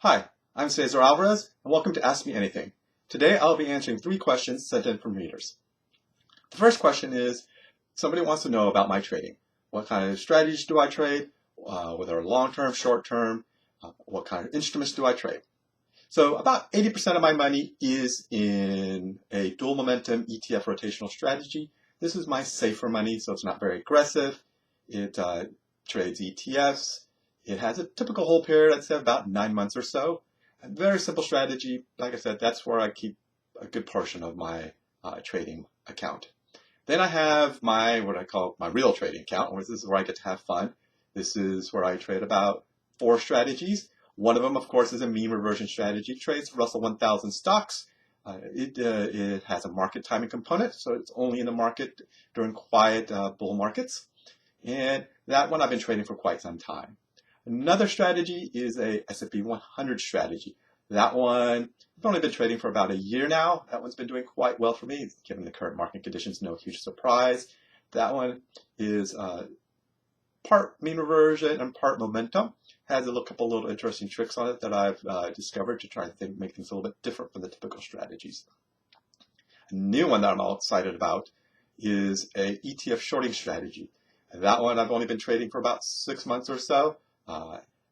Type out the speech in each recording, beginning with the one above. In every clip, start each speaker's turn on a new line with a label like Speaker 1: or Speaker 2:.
Speaker 1: Hi, I'm Cesar Alvarez, and welcome to Ask Me Anything. Today I'll be answering 3 questions sent in from readers. The first question is, somebody wants to know about my trading. What kind of strategies do I trade? Whether long-term, short-term, what kind of instruments do I trade? So about 80% of my money is in a dual momentum ETF rotational strategy. This is my safer money, so it's not very aggressive. It trades ETFs. It has a typical hold period, I'd say about 9 months or so. A very simple strategy. Like I said, that's where I keep a good portion of my trading account. Then I have my, what I call my real trading account, where this is where I get to have fun. This is where I trade about 4 strategies. One of them, of course, is a mean reversion strategy. It trades Russell 1000 stocks. It has a market timing component, so it's only in the market during quiet bull markets. And that one I've been trading for quite some time. Another strategy is a S&P 100 strategy. That one, I've only been trading for about a year now. That one's been doing quite well for me, given the current market conditions, no huge surprise. That one is part mean reversion and part momentum. Has a couple little interesting tricks on it that I've discovered to try and make things a little bit different from the typical strategies. A new one that I'm all excited about is a ETF shorting strategy. And that one I've only been trading for about 6 months or so.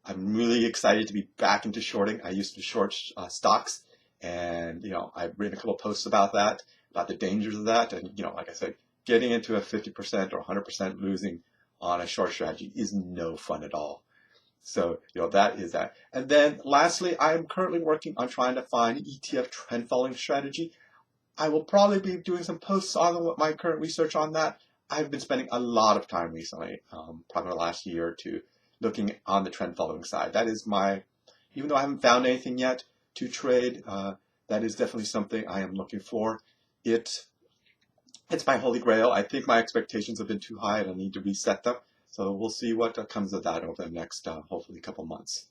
Speaker 1: I'm really excited to be back into shorting. I used to short stocks, and I've written a couple posts about that, about the dangers of that, and like I said, getting into a 50% or 100% losing on a short strategy is no fun at all. So that is that. And then lastly, I'm currently working on trying to find an ETF trend following strategy. I will probably be doing some posts on my current research on that. I've been spending a lot of time recently, probably the last year or two, looking on the trend following side. That is even though I haven't found anything yet to trade, that is definitely something I am looking for. It's my holy grail. I think my expectations have been too high and I need to reset them. So we'll see what comes of that over the next, hopefully, couple months.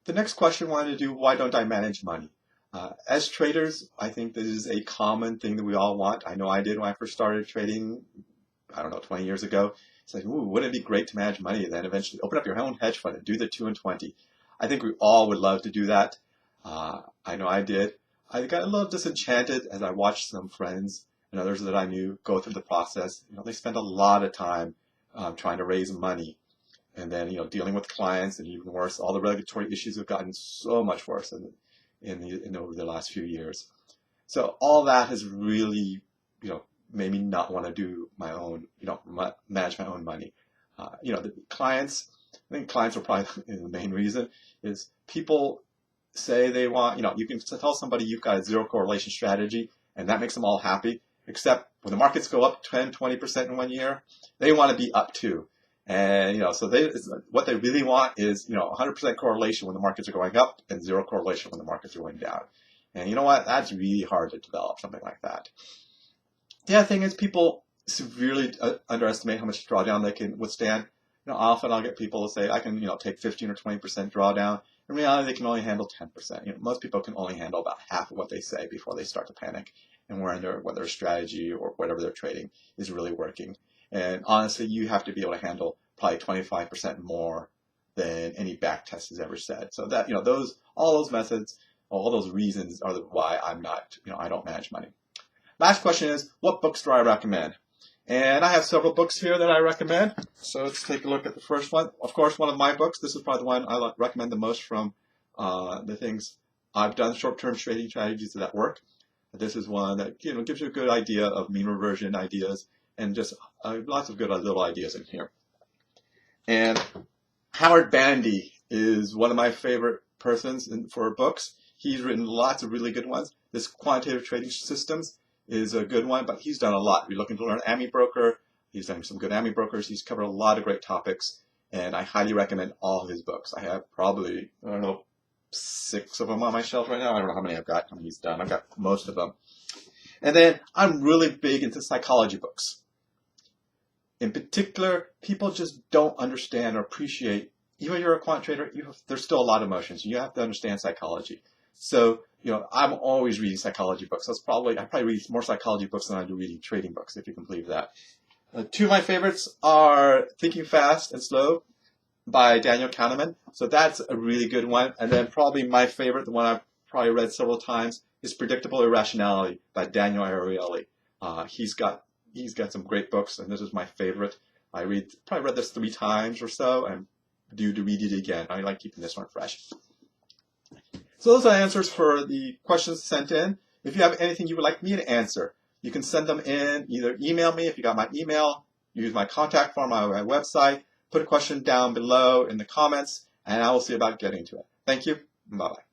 Speaker 1: The next question wanted to do, why don't I manage money? As traders, I think this is a common thing that we all want. I know I did when I first started trading, 20 years ago. It's like, ooh, wouldn't it be great to manage money and then eventually open up your own hedge fund and do the 2 and 20? I think we all would love to do that. I know I did. I got a little disenchanted as I watched some friends and others that I knew go through the process. They spend a lot of time trying to raise money, and then dealing with clients, and even worse, all the regulatory issues have gotten so much worse in over the last few years. So all that has really made me not want to do my own, manage my own money. The clients, I think clients are probably the main reason, is people say they want, you can tell somebody you've got a zero correlation strategy and that makes them all happy, except when the markets go up 10, 20% in 1 year, they want to be up too. And, so what they really want is, 100% correlation when the markets are going up and zero correlation when the markets are going down. And you know what? That's really hard to develop something like that. The other thing is people severely underestimate how much drawdown they can withstand. Often I'll get people to say, I can, take 15 or 20% drawdown. In reality, they can only handle 10%. Most people can only handle about half of what they say before they start to panic and whether their strategy or whatever they're trading is really working. And honestly, you have to be able to handle probably 25% more than any back test has ever said. So that, all those methods, all those reasons are why I'm not, I don't manage money. Last question is, what books do I recommend? And I have several books here that I recommend. So let's take a look at the first one. Of course, one of my books, this is probably the one I recommend the most from the things I've done, short-term trading strategies that work. This is one that gives you a good idea of mean reversion ideas and just lots of good little ideas in here. And Howard Bandy is one of my favorite persons for books. He's written lots of really good ones. This Quantitative Trading Systems is a good one, but he's done a lot. If you're looking to learn AmiBroker, he's done some good AmiBrokers. He's covered a lot of great topics, and I highly recommend all his books. I have probably, 6 of them on my shelf right now. I don't know how many I've got. How many he's done. I've got most of them. And then I'm really big into psychology books. In particular, people just don't understand or appreciate, even if you're a quant trader, there's still a lot of emotions. You have to understand psychology. So, I'm always reading psychology books. I probably read more psychology books than I do reading trading books, if you can believe that. 2 of my favorites are Thinking Fast and Slow by Daniel Kahneman. So that's a really good one. And then probably my favorite, the one I've probably read several times, is Predictable Irrationality by Daniel Ariely. He's got some great books, and this is my favorite. Probably read this 3 times or so, and due to read it again. I like keeping this one fresh. So those are answers for the questions sent in. If you have anything you would like me to answer, you can send them in. Either email me if you got my email, use my contact form on my website, put a question down below in the comments, and I will see about getting to it. Thank you. Bye-bye.